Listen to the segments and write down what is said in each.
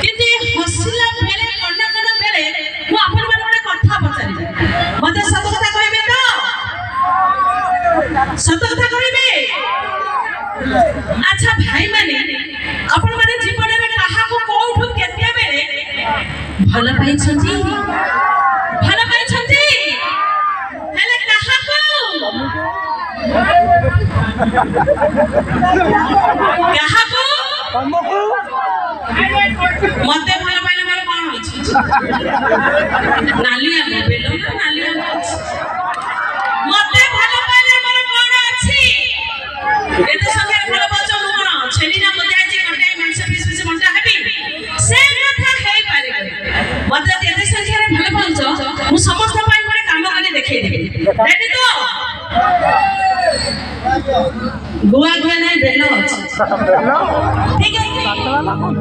কিন্তু হসিলা বেলে কন্যা কন্যা বেলে মু আপন মানে গোটে কথা পচারি মতে সত কথা কইবে তো সত কথা কইবে আচ্ছা ভাই মানে আপন মানে জীবনে কাহাকু কোউঠু কেতিয়া বেলে ভাল পাইছন্তি হেলে কাহাকু কাহাকু মতে ভাল পাইলে মোর কোন হইছে নালিয়া বেলো না নালিয়া মতে ভাল পাইলে মোর কোন আছে এতে সঙ্গে ভাল পাচ্ছ মু কোন ছেলি না মতে আছি কটে মাংস পিস পিস মন্টা হেবি সে কথা হেই পারে মতে এতে সঙ্গে ভাল পাচ্ছ মু সমস্ত পাই করে কাম করে দেখাই দেবে রেডি তো গুয়া গুয়া নাই বেলো আছে ঠিক আছে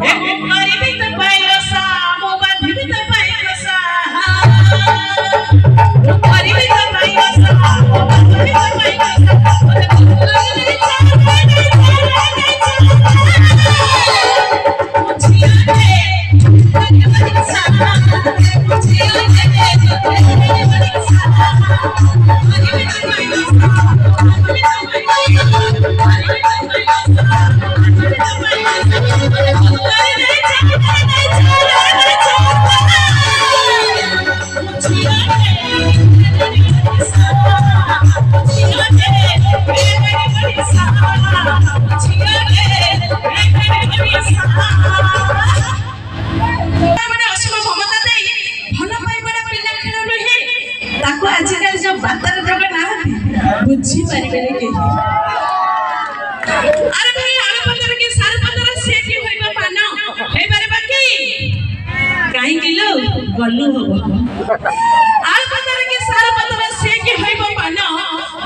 এ গরিবি তো পাইলো সা মো বাঁধিবি তো পাইলো সা গরিবি তো পাইলো সা মো বাঁধিবি তো পাইলো সা ওরে বুঝলে बुझी पारिबे के अरे भाई आलो पतर के सार पतर से की होइबा पाना हे बारे बाकी काई किलो गल्लू होबो आलो पतर के सार पतर से की होइबा पाना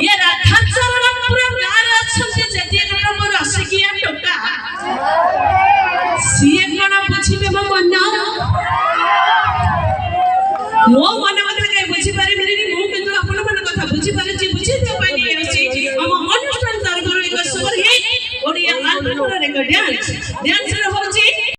ये राधाचरण पूरा गार अछते जति गण मोर असकिया टोका सीए गण बुझिबे मो मन मो मन मतलब के बुझी पारिबे नी मु किंतु अपन मन कथा बुझी पारे छी बुझी तो पानी हम अनुष्ठान तार एक सबर है ओडिया आंध्र रे डांस रे हो